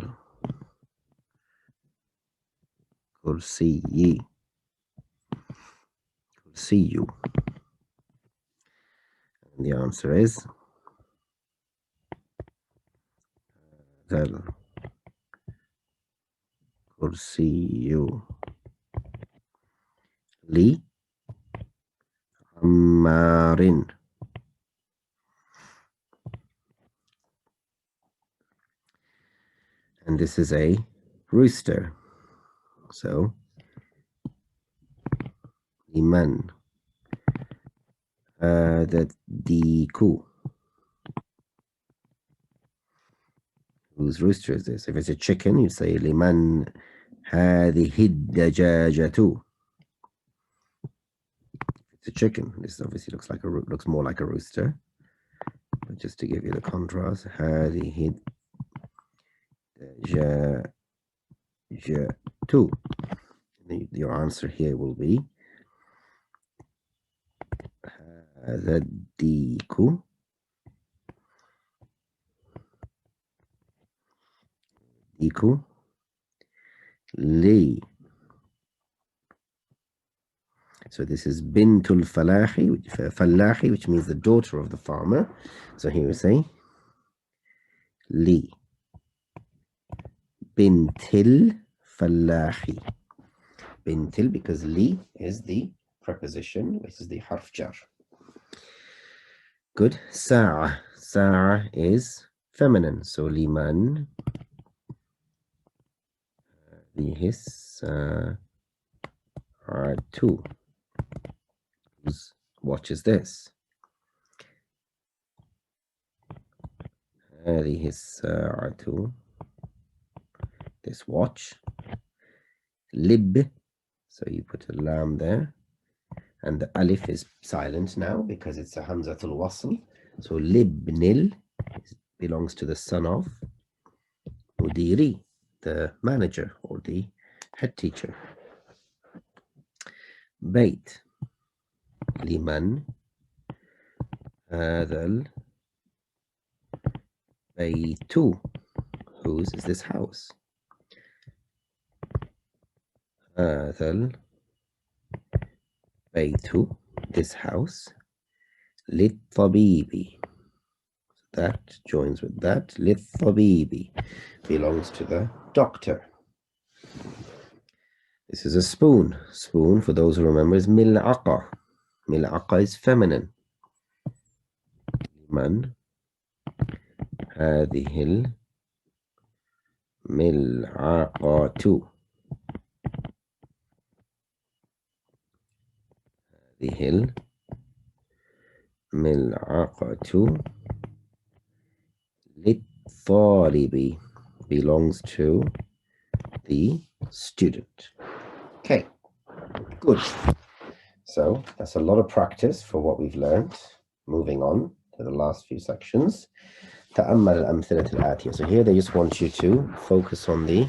الكرسي. كرسي. And the answer is هذا الكرسي لعمار. And this is a rooster. So لمن هذا الديك. Whose rooster is this? If it's a chicken, you say لمن هذه الدجاجة. It's a chicken. This obviously looks more like a rooster. But just to give you the contrast, هذه الدجاجة. Your answer here will be هذا الديك لي. So this is bintul falahi, which means the daughter of the farmer. So here we say li bintil falahi. Bintil, because li is the preposition, which is the harf jar. Good. Sa'a. Sa'a is feminine. So liman الساعة. Whose watch is this? هذه الساعة. This watch. Lib. So you put a lam there. And the alif is silent now because it's a hamzatul wasl. So libnil belongs to the son of mudiri, the manager or the head teacher. Bait. Liman هذا البيت. Whose is this house? هذا البيت, this house. للطبيب. that joins with that. للطبيب belongs to the doctor. This is a spoon. Spoon, for those who remember, is ملعقة. ملعقة is feminine. من هذه الملعقة. هذه الملعقة للطالب belongs to the student. Okay, good. So that's a lot of practice for what we've learned. Moving on to the last few sections. تأمل الأمثلة الآتية. So here they just want you to focus on the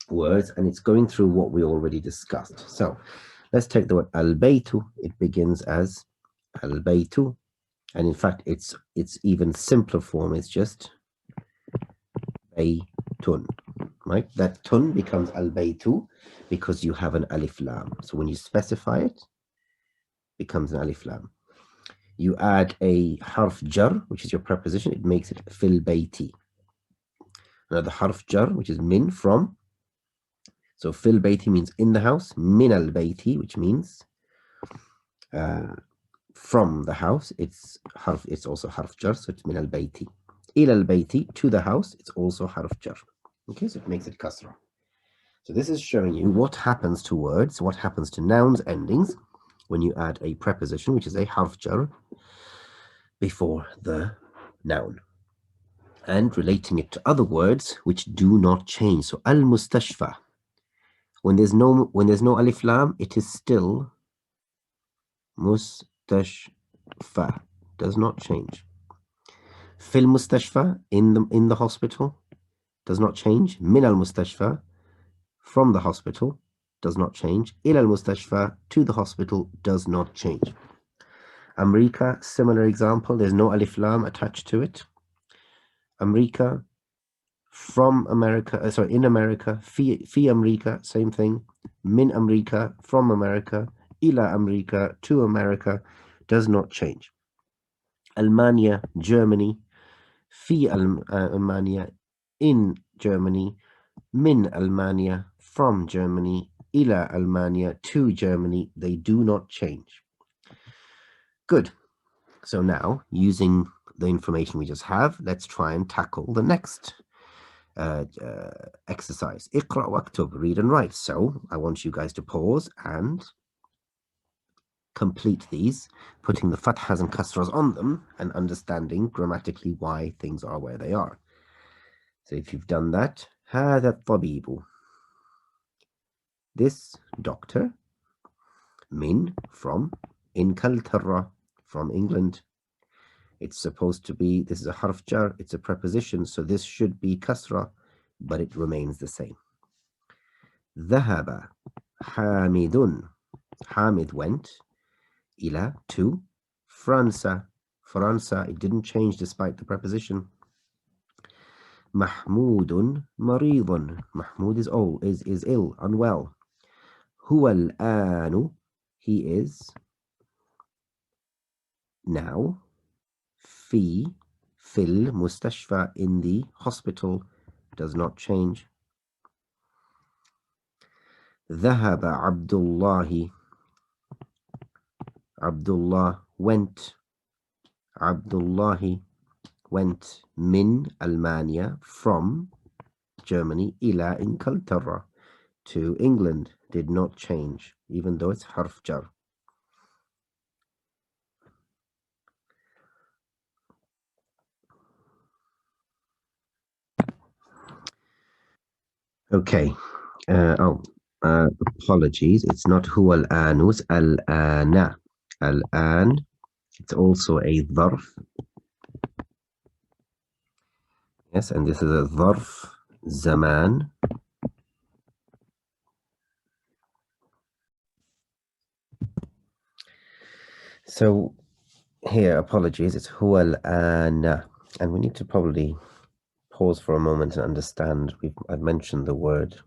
words, and it's going through what we already discussed. So let's take the word البيت. It begins as البيت, and in fact it's even simpler form. It's just بيت, right? That tun becomes البيت because you have an alif lam. So when you specify it, becomes an alif lam. You add a harf jar, which is your preposition, it makes it fil bayti. Now the harf jar, which is min, from. So fil bayti means in the house. Min al bayti, which means from the house. It's also harf jar, so it's min al bayti. Il al bayti, to the house, it's also harf jar. Okay, so it makes it kasra. So this is showing you what happens to words, what happens to nouns, endings, when you add a preposition, which is a harf jar, before the noun, and relating it to other words which do not change. So al-mustashfa, when there's no alif lam, it is still mustashfa, does not change. Fil mustashfa, in the hospital, does not change. Min al-mustashfa, from the hospital, does not change. Il al-mustashfa, to the hospital, does not change. America, similar example, there's no alif lam attached to it. America, from America, in America, fi America, same thing. Min America, from America. Ila America, to America, does not change. Almania, Germany. Fi Almania, in Germany. Min Almania, from Germany. Ila Almania, to Germany, they do not change. Good. So now, using the information we just have, let's try and tackle the next exercise. Iqra waktub, read and write. So I want you guys to pause and complete these, putting the fathas and kasras on them and understanding grammatically why things are where they are. So if you've done that, هذا الطبيب, this doctor. Min, from. Inkaltara, from England. It's supposed to be, this is a harf jar, it's a preposition, so this should be kasra, but it remains the same. ذهب حامد, Hamid went. Ila, to. França, França, it didn't change despite the preposition. Mahmudun maridun, Mahmud is ill, unwell. Huwa al-anu, he is now. Fil mustashfa, in the hospital, does not change. ذهب عبد Abdullah went. Abdullahi went. Min Almania, from Germany. Ila Inkaltara, to England, did not change, even though it's harf jar. Okay. Apologies. It's not huwa al-anu, it's al-ana. Al-an. It's also a dharf. Yes, and this is a dharf zaman. So here, apologies, it's huwa al-ana. And we need to probably pause for a moment and understand. I've mentioned the word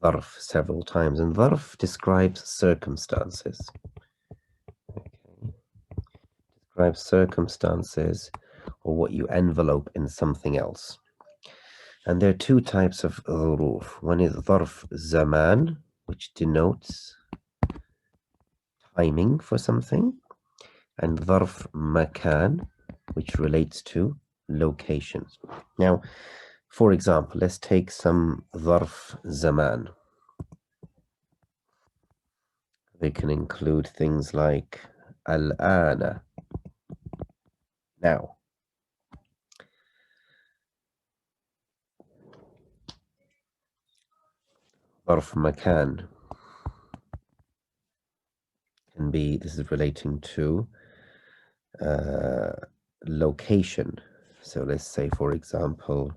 dharf several times, and dharf describes circumstances. Okay. describe circumstances or what you envelope in something else. And there are two types of ظروف. One is ظرف zaman, which denotes timing for something, and ظرف makan, which relates to locations. Now, for example, let's take some ظرف zaman. They can include things like al-ana, now. ظرف makan can be, this is relating to location. So let's say, for example,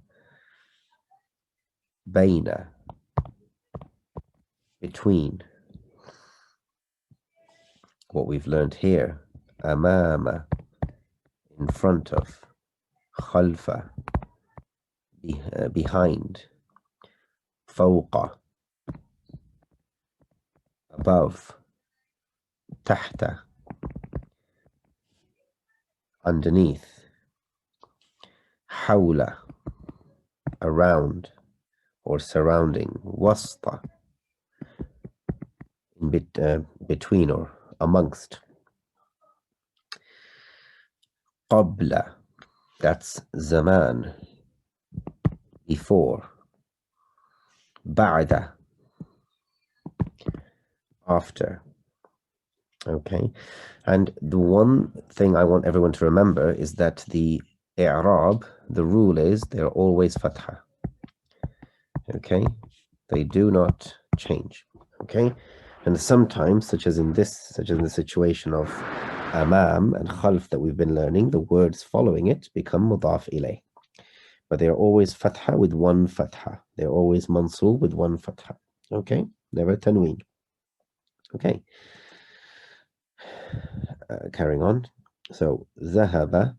baina, between. What we've learned here, amama, in front of, khalfa, behind, fawqa, above, tahta, underneath, hawla, around or surrounding, wasta, in between or amongst, qabla, that's zaman, before, ba'da, after. Okay, and the one thing I want everyone to remember is that the i'rab, the rule is they're always fatha. Okay, they do not change. Okay, and sometimes, such as in the situation of amam and khalf that we've been learning, the words following it become mudaf ilayh, but they are always fatha with one fatha. They're always mansoob with one fatha. Okay, never tanween. Okay, carrying on. So zahaba,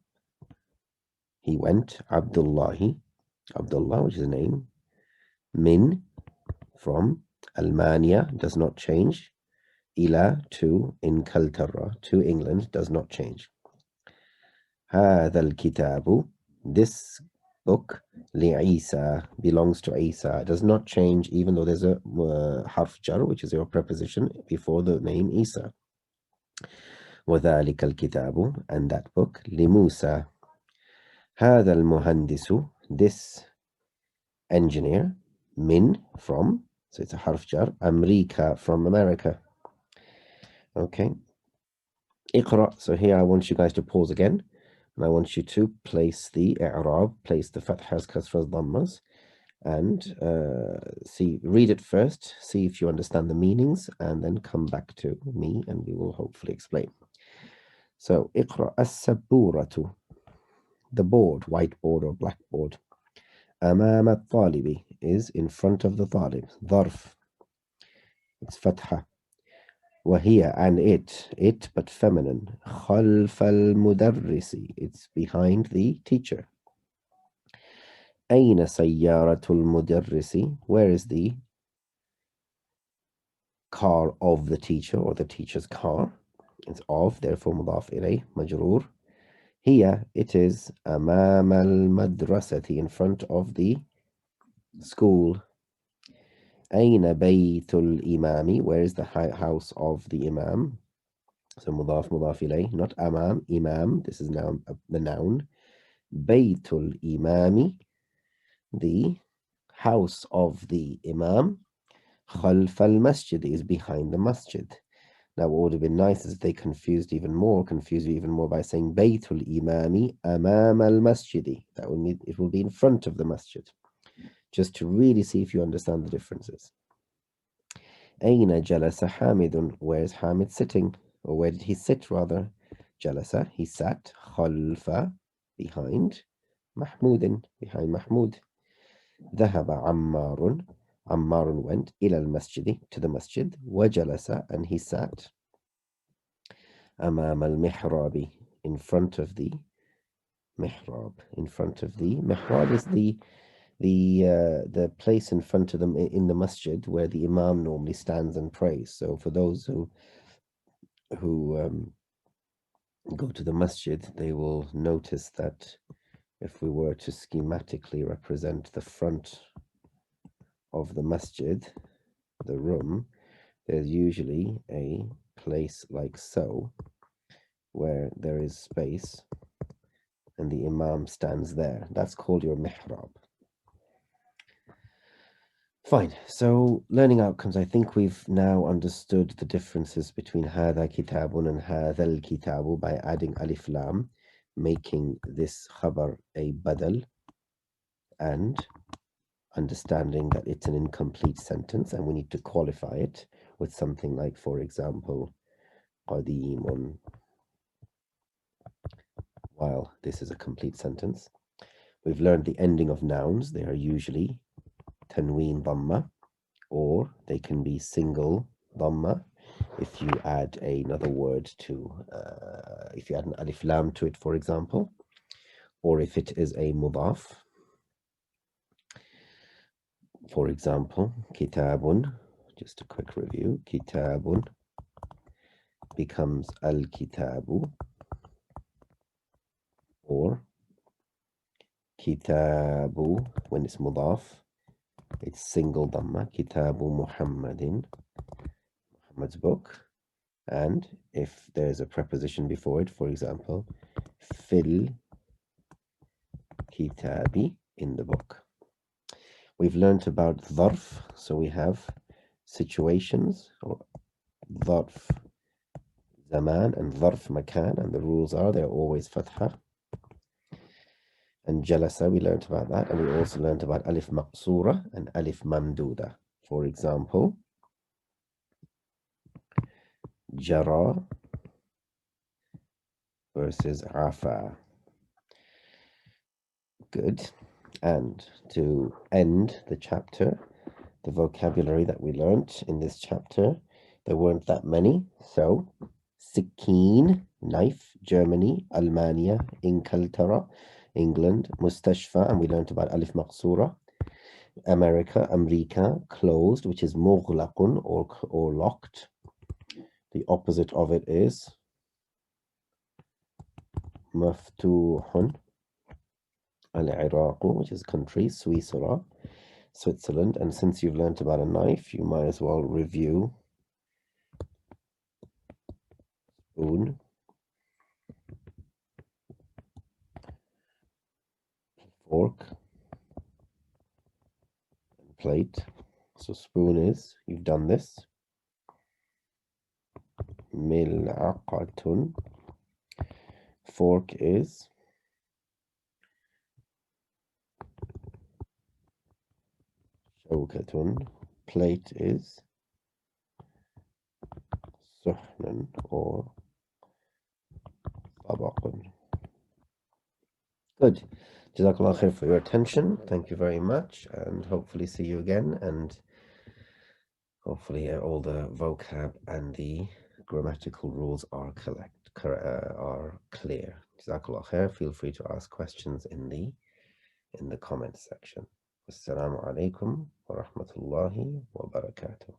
he went, Abdullahi, Abdullah, which is a name, min, from, Almania, does not change, ila, to, Inkaltara, to England, does not change. هذا الكتاب, this book, لعيسى, belongs to Isa, does not change even though there's a harf jar, which is your preposition before the name Isa. وذلك الكتاب, and that book, لموسى, هذا المهندس, this engineer, min, from, so it's a harf jar, America, from America. Okay, اقرأ, so here I want you guys to pause again, and I want you to place the i'rab, place the fathas, kasras, dhammas, and read it first, see if you understand the meanings, and then come back to me and we will hopefully explain. So اقرأ السبورة, the board, whiteboard or blackboard. أمام الطالب is in front of the talib, ظرف, it's fatha. وهي, and it but feminine, خلف المدرس, it's behind the teacher. أين سيارة المدرس, where is the car of the teacher or the teacher's car? It's of, therefore مضاف إليه, مجرور. هي, it is, أمام المدرسة, in front of the school. أين بيت الإمام, where is the house of the imam? So مضاف مضاف إليه, not أمام, imam, this is now the noun. بيت الإمام, the house of the imam. خلف المسجد is behind the masjid. Now what would have been nice is if they confuse you even more by saying Baytul Imami Amam al Masjidi. That would mean it will be in front of the masjid. Just to really see if you understand the differences. Aina jalasa Hamidun, where is Hamid sitting? Or where did he sit rather? Jalasa, he sat, khalfa, behind, Mahmudin, behind Mahmud. Dhahaba Ammarun, Ammarun went, ila al-masjidi, to the masjid, wajalasa, and he sat, amam al-mihrabi, in front of the mihrab. In front of the mihrab is the place in front of them in the masjid where the imam normally stands and prays. So for those who go to the masjid, they will notice that if we were to schematically represent the front of the masjid, the room, there's usually a place like so, where there is space and the imam stands there. That's called your mihrab. Fine. So learning outcomes, I think we've now understood the differences between هذا كتاب and هذا الكتاب by adding alif lam, making this khabar a badal, and understanding that it's an incomplete sentence and we need to qualify it with something like, for example, قديم, while this is a complete sentence. We've learned the ending of nouns. They are usually tanween dhamma, or they can be single dhamma if you add another word to, if you add an alif lam to it, for example, or if it is a mudaf. For example, kitabun, just a quick review, kitabun becomes al-kitabu, or kitabu, when it's mudaf, it's single dhamma, kitabu Muhammadin, Muhammad's book. And if there's a preposition before it, for example, fil kitabi, in the book. We've learnt about dharf, so we have situations, or dharf zaman and dharf makan, and the rules are they're always fatha. And jalasa, we learnt about that, and we also learnt about alif maqsura and alif mamduda. For example, jara versus afa. Good. And to end the chapter, the vocabulary that we learnt in this chapter, there weren't that many. So, Sikeen, knife, Germany, Almania, Inkaltara, England, Mustashfa, and we learnt about Alif Maqsura, America, Amrika, closed, which is Mughlaqun, or locked. The opposite of it is Maftuhun, Al-Iraq, which is country, Switzerland. And since you've learnt about a knife, you might as well review spoon, fork, and plate. So spoon is, you've done this, mil'aqatun. Fork is shawkatun. Plate is suhnun, or tabaqun. Good. Jazakallah khair for your attention. Thank you very much, and hopefully see you again, and hopefully all the vocab and the grammatical rules are clear. Jazakallah khair. Feel free to ask questions in the comment section. Assalamu alaikum wa rahmatullahi wa barakatuh.